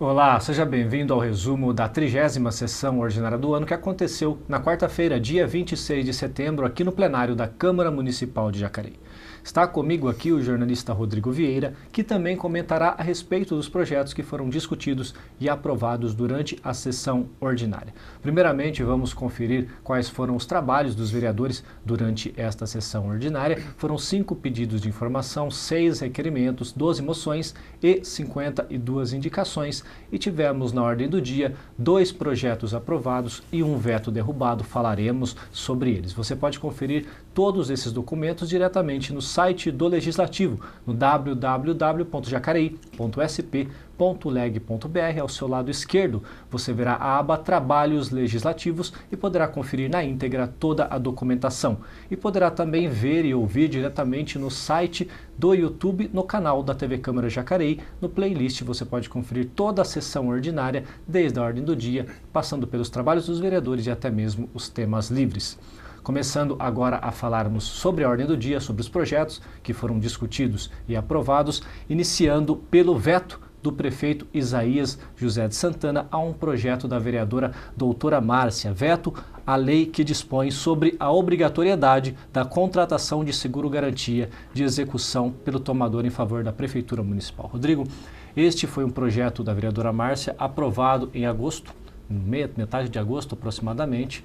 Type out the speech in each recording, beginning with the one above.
Olá, seja bem-vindo ao resumo da 30ª sessão ordinária do ano que aconteceu na quarta-feira, dia 26 de setembro, aqui no plenário da Câmara Municipal de Jacareí. Está comigo aqui o jornalista Rodrigo Vieira, que também comentará a respeito dos projetos que foram discutidos e aprovados durante a sessão ordinária. Primeiramente, vamos conferir quais foram os trabalhos dos vereadores durante esta sessão ordinária. Foram 5 pedidos de informação, 6 requerimentos, 12 moções e 52 indicações. E tivemos na ordem do dia 2 projetos aprovados e um veto derrubado. Falaremos sobre eles. Você pode conferir todos esses documentos diretamente no site do Legislativo, no www.jacareí.sp.leg.br. Ao seu lado esquerdo, você verá a aba Trabalhos Legislativos e poderá conferir na íntegra toda a documentação. E poderá também ver e ouvir diretamente no site do YouTube, no canal da TV Câmara Jacareí. No playlist você pode conferir toda a sessão ordinária, desde a ordem do dia, passando pelos trabalhos dos vereadores e até mesmo os temas livres. Começando agora a falarmos sobre a ordem do dia, sobre os projetos que foram discutidos e aprovados, iniciando pelo veto do prefeito Isaías José de Santana a um projeto da vereadora doutora Márcia. Veto à lei que dispõe sobre a obrigatoriedade da contratação de seguro-garantia de execução pelo tomador em favor da Prefeitura Municipal. Rodrigo, este foi um projeto da vereadora Márcia aprovado em agosto, metade de agosto aproximadamente.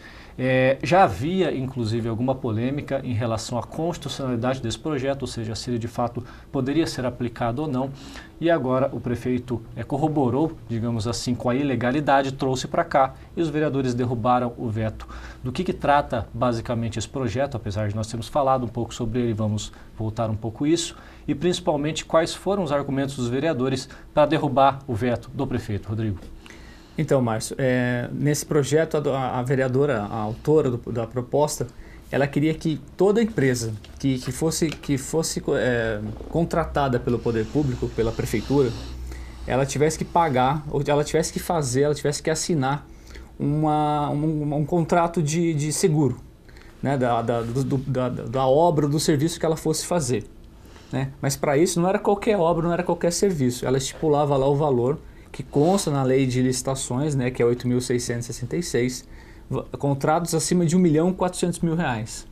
Já havia inclusive alguma polêmica em relação à constitucionalidade desse projeto, ou seja, se ele de fato poderia ser aplicado ou não, e agora o prefeito corroborou, digamos assim, com a ilegalidade, trouxe para cá e os vereadores derrubaram o veto. Do que trata basicamente esse projeto, apesar de nós termos falado um pouco sobre ele, vamos voltar um pouco isso, e principalmente quais foram os argumentos dos vereadores para derrubar o veto do prefeito. Rodrigo. Então, Márcio, nesse projeto a vereadora, a autora da proposta, ela queria que toda empresa que fosse contratada pelo poder público, pela prefeitura, ela tivesse que pagar, ou ela tivesse que assinar um contrato de seguro, né, da obra ou do serviço que ela fosse fazer, né? Mas para isso não era qualquer obra, não era qualquer serviço, ela estipulava lá o valor que consta na lei de licitações, né, que é 8.666, contratos acima de R$1.400.000.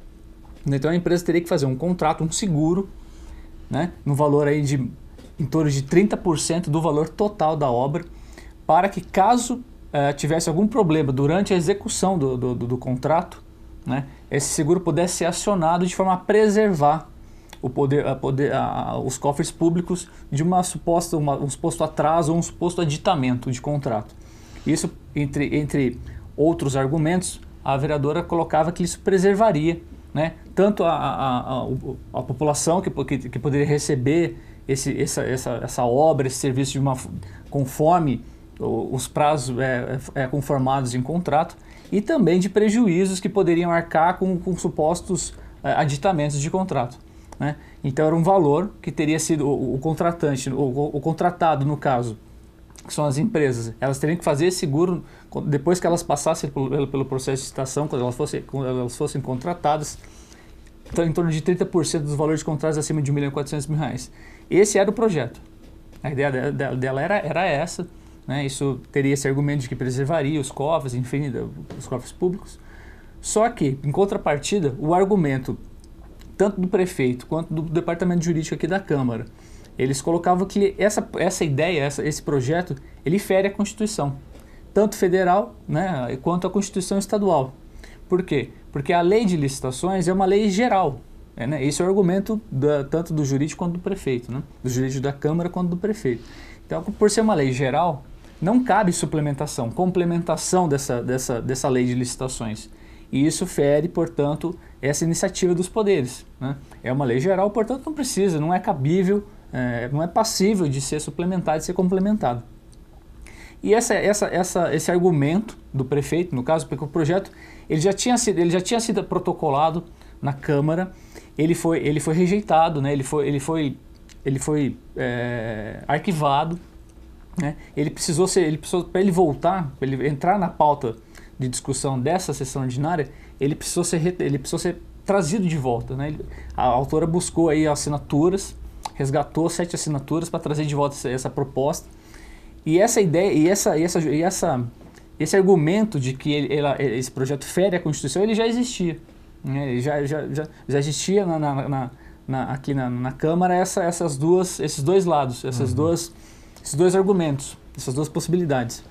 Então a empresa teria que fazer um contrato, um seguro, né, no valor aí de em torno de 30% do valor total da obra, para que caso tivesse algum problema durante a execução do contrato, né, esse seguro pudesse ser acionado de forma a preservar os cofres públicos de um suposto atraso ou um suposto aditamento de contrato. Isso, entre outros argumentos, a vereadora colocava que isso preservaria, né, tanto a população que poderia receber essa obra, esse serviço conforme os prazos conformados em contrato, e também de prejuízos que poderiam arcar com supostos aditamentos de contrato. Né? Então era um valor que teria sido o contratante, o contratado no caso, que são as empresas, elas teriam que fazer esse seguro depois que elas passassem pelo processo de licitação, quando elas fossem contratadas, então, em torno de 30% dos valores de contratos acima de R$1.400.000. Esse era o projeto. A ideia dela era essa, né? Isso teria esse argumento de que preservaria os cofres, enfim, os cofres públicos. Só que, em contrapartida, o argumento tanto do prefeito quanto do departamento jurídico aqui da Câmara, eles colocavam que essa ideia, esse projeto, ele fere a Constituição, tanto federal, né, quanto a Constituição estadual. Por quê? Porque a lei de licitações é uma lei geral. Né? Esse é o argumento tanto do jurídico quanto do prefeito, né? Do jurídico da Câmara quanto do prefeito. Então, por ser uma lei geral, não cabe suplementação, complementação dessa lei de licitações. E isso fere, portanto, essa iniciativa dos poderes. Né? É uma lei geral, portanto não precisa, não é cabível, não é passível de ser suplementado, de ser complementado. E esse argumento do prefeito, no caso, porque o projeto ele já tinha sido protocolado na Câmara, ele foi rejeitado, né? ele foi arquivado, né? Para ele voltar, para ele entrar na pauta de discussão dessa sessão ordinária, ele precisou ser trazido de volta, né? A autora buscou aí assinaturas, resgatou 7 assinaturas para trazer de volta essa proposta, E essa ideia, esse argumento de que esse projeto fere a Constituição, ele já existia. Né? Ele já existia aqui na Câmara esses dois lados, esses dois argumentos, essas duas possibilidades.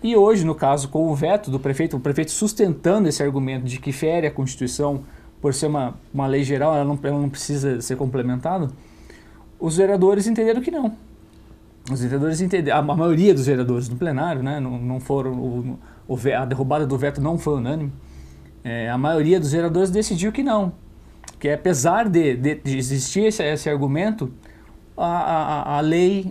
E hoje, no caso, com o veto do prefeito, o prefeito sustentando esse argumento de que fere a Constituição por ser uma lei geral, ela não precisa ser complementada, os vereadores entenderam que não. Os vereadores entenderam, a maioria dos vereadores no plenário, né, não foram, a derrubada do veto não foi unânime, a maioria dos vereadores decidiu que não. Que apesar de existir esse argumento,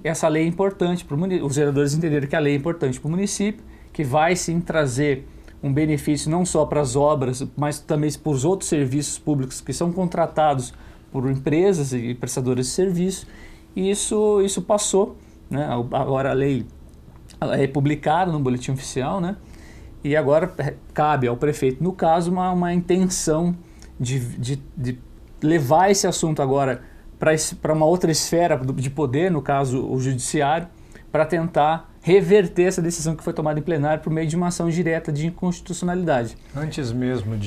essa lei é importante para o município. Os vereadores entenderam que a lei é importante para o município, que vai sim trazer um benefício não só para as obras, mas também para os outros serviços públicos que são contratados por empresas e prestadores de serviço. E isso passou, né? Agora a lei é publicada no Boletim Oficial, né? E agora cabe ao prefeito, no caso, uma intenção de levar esse assunto agora para uma outra esfera de poder, no caso o judiciário, para tentar reverter essa decisão que foi tomada em plenário por meio de uma ação direta de inconstitucionalidade. Antes mesmo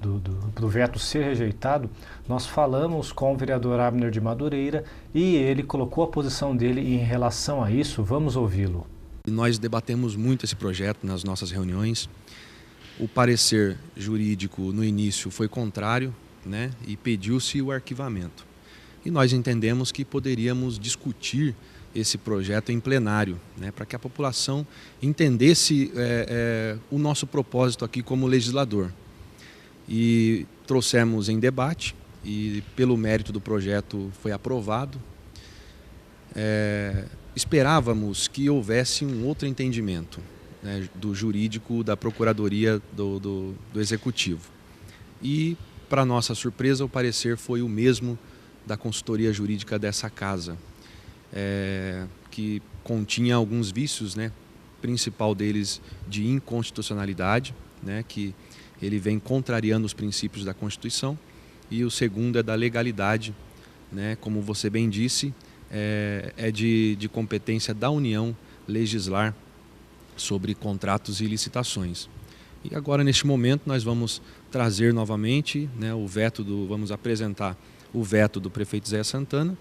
do veto ser rejeitado, nós falamos com o vereador Abner de Madureira e ele colocou a posição dele em relação a isso. Vamos ouvi-lo. Nós debatemos muito esse projeto nas nossas reuniões. O parecer jurídico no início foi contrário, né, e pediu-se o arquivamento. E nós entendemos que poderíamos discutir esse projeto em plenário, né, para que a população entendesse o nosso propósito aqui como legislador. E trouxemos em debate e pelo mérito do projeto foi aprovado. Esperávamos que houvesse um outro entendimento, né, do jurídico da Procuradoria do Executivo. E, para nossa surpresa, o parecer foi o mesmo da consultoria jurídica dessa casa, que continha alguns vícios, né, principal deles de inconstitucionalidade, né, que ele vem contrariando os princípios da Constituição, e o segundo é da legalidade, né, como você bem disse, é de competência da União legislar sobre contratos e licitações. E agora, neste momento, nós vamos trazer novamente, né, vamos apresentar o veto do prefeito Zé Santana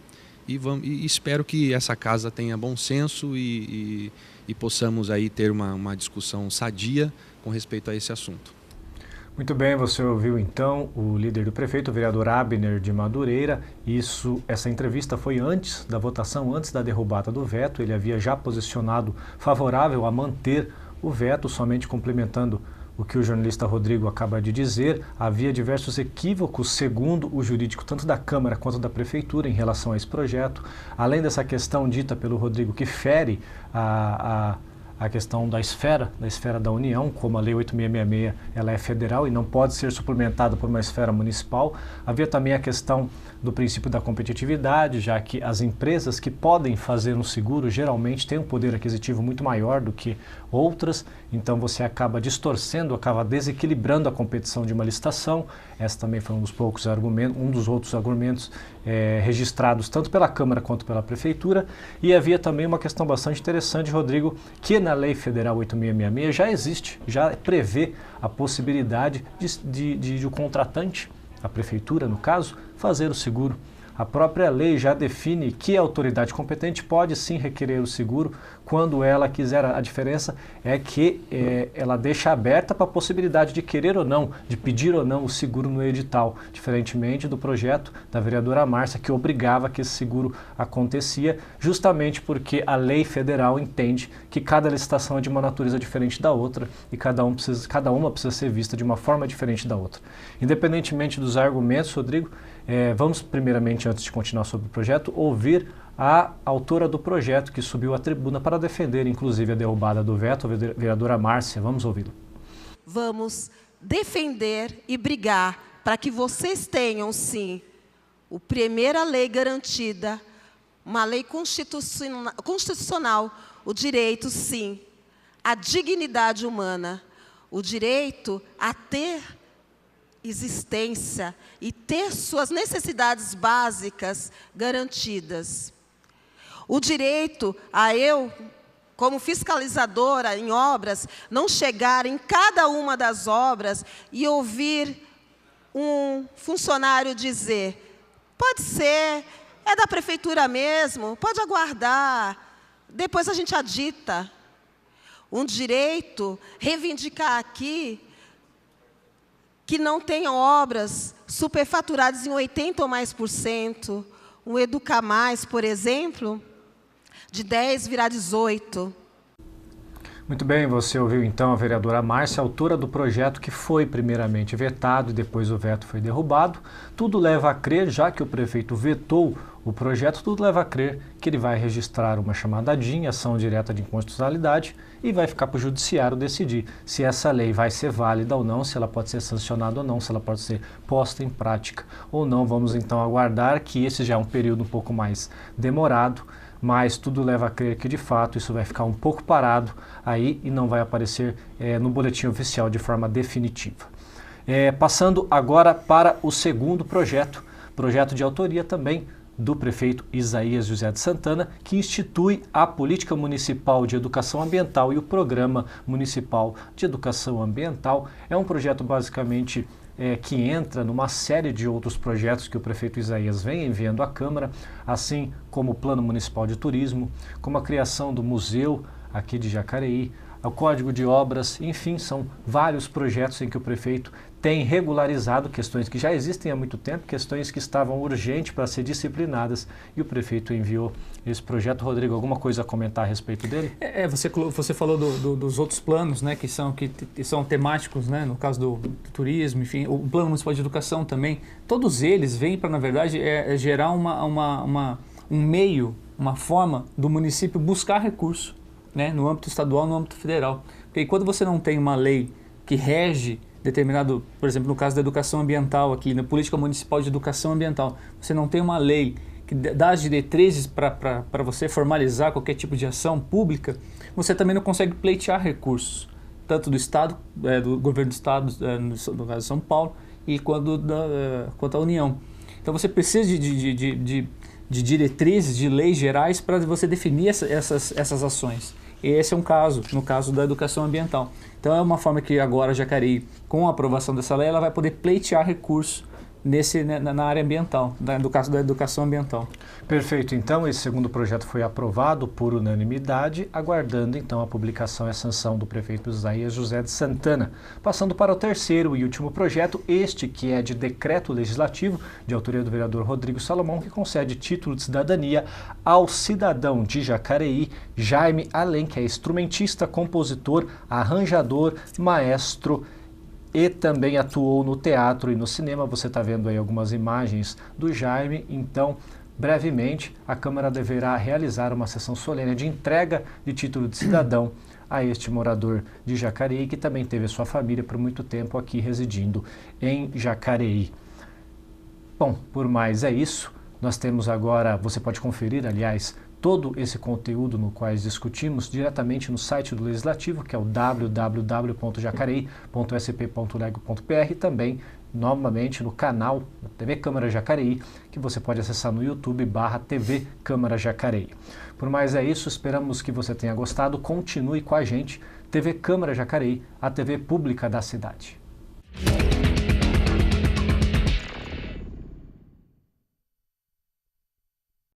e espero que essa casa tenha bom senso e possamos aí ter uma discussão sadia com respeito a esse assunto. Muito bem, você ouviu então o líder do prefeito, o vereador Abner de Madureira. Essa entrevista foi antes da votação, antes da derrubada do veto. Ele havia já posicionado favorável a manter o veto, somente complementando o que o jornalista Rodrigo acaba de dizer. Havia diversos equívocos, segundo o jurídico, tanto da Câmara quanto da Prefeitura, em relação a esse projeto. Além dessa questão dita pelo Rodrigo, que fere a questão da esfera da União, como a Lei 8666 ela é federal e não pode ser suplementada por uma esfera municipal. Havia também a questão do princípio da competitividade, já que as empresas que podem fazer um seguro geralmente têm um poder aquisitivo muito maior do que outras, então você acaba distorcendo, acaba desequilibrando a competição de uma licitação. Esse também foi um dos outros argumentos registrados tanto pela Câmara quanto pela Prefeitura. E havia também uma questão bastante interessante, Rodrigo, que na Lei Federal 8666 já existe, já prevê a possibilidade de o contratante, a Prefeitura no caso, fazer o seguro. A própria lei já define que a autoridade competente pode sim requerer o seguro quando ela quiser. A diferença é que ela deixa aberta para a possibilidade de querer ou não, de pedir ou não o seguro no edital, diferentemente do projeto da vereadora Márcia, que obrigava que esse seguro acontecia, justamente porque a lei federal entende que cada licitação é de uma natureza diferente da outra e cada uma precisa ser vista de uma forma diferente da outra. Independentemente dos argumentos, Rodrigo, vamos primeiramente, antes de continuar sobre o projeto, ouvir a autora do projeto que subiu à tribuna para defender, inclusive, a derrubada do veto, a vereadora Márcia. Vamos ouvi-lo. Vamos defender e brigar para que vocês tenham, sim, a primeira lei garantida, uma lei constitucional, o direito, sim, à dignidade humana, o direito a ter existência e ter suas necessidades básicas garantidas. O direito a eu como fiscalizadora em obras, não chegar em cada uma das obras e ouvir um funcionário dizer: pode ser, é da prefeitura mesmo, pode aguardar, depois a gente adita. Um direito reivindicar aqui que não tenham obras superfaturadas em 80% ou mais por cento. Um Educa Mais, por exemplo, de 10 virar 18. Muito bem, você ouviu então a vereadora Márcia, autora do projeto que foi primeiramente vetado e depois o veto foi derrubado. Tudo leva a crer, já que o prefeito vetou o projeto, tudo leva a crer que ele vai registrar uma chamada DIN, ação direta de inconstitucionalidade, e vai ficar para o judiciário decidir se essa lei vai ser válida ou não, se ela pode ser sancionada ou não, se ela pode ser posta em prática ou não. Vamos então aguardar, que esse já é um período um pouco mais demorado, mas tudo leva a crer que de fato isso vai ficar um pouco parado aí e não vai aparecer no boletim oficial de forma definitiva. Passando agora para o segundo projeto de autoria também do prefeito Isaías José de Santana, que institui a Política Municipal de Educação Ambiental e o Programa Municipal de Educação Ambiental. É um projeto basicamente que entra numa série de outros projetos que o prefeito Isaías vem enviando à Câmara, assim como o Plano Municipal de Turismo, como a criação do museu aqui de Jacareí, o Código de Obras, enfim, são vários projetos em que o prefeito tem regularizado questões que já existem há muito tempo, questões que estavam urgentes para ser disciplinadas, e o prefeito enviou esse projeto. Rodrigo, alguma coisa a comentar a respeito dele? Você falou dos outros planos, né, que são temáticos, né, no caso do turismo, enfim, o Plano Municipal de Educação também. Todos eles vêm para, na verdade, gerar um meio, uma forma do município buscar recurso, né, no âmbito estadual, no âmbito federal. Porque quando você não tem uma lei que rege determinado, por exemplo, no caso da educação ambiental aqui, na Política Municipal de Educação Ambiental, você não tem uma lei que dá as diretrizes para você formalizar qualquer tipo de ação pública, você também não consegue pleitear recursos, tanto do Estado, do governo do Estado, no caso de São Paulo, e quanto à União. Então você precisa de diretrizes, de leis gerais para você definir essas ações. Esse é um caso, no caso da educação ambiental. Então é uma forma que agora Jacareí, com a aprovação dessa lei, ela vai poder pleitear recursos na área ambiental, no caso da educação ambiental. Perfeito. Então, esse segundo projeto foi aprovado por unanimidade, aguardando então a publicação e a sanção do prefeito Isaías José de Santana. Passando para o terceiro e último projeto, este que é de decreto legislativo, de autoria do vereador Rodrigo Salomão, que concede título de cidadania ao cidadão de Jacareí, Jaime Além, que é instrumentista, compositor, arranjador, maestro, e também atuou no teatro e no cinema. Você está vendo aí algumas imagens do Jaime. Então, brevemente, a Câmara deverá realizar uma sessão solene de entrega de título de cidadão a este morador de Jacareí, que também teve sua família por muito tempo aqui residindo em Jacareí. Bom, por mais é isso. Nós temos agora, você pode conferir, aliás, todo esse conteúdo no qual discutimos diretamente no site do Legislativo, que é o www.jacareí.sp.leg.br, e também, novamente, no canal da TV Câmara Jacareí, que você pode acessar no YouTube/TV Câmara Jacareí. Por mais é isso, esperamos que você tenha gostado. Continue com a gente. TV Câmara Jacareí, a TV pública da cidade.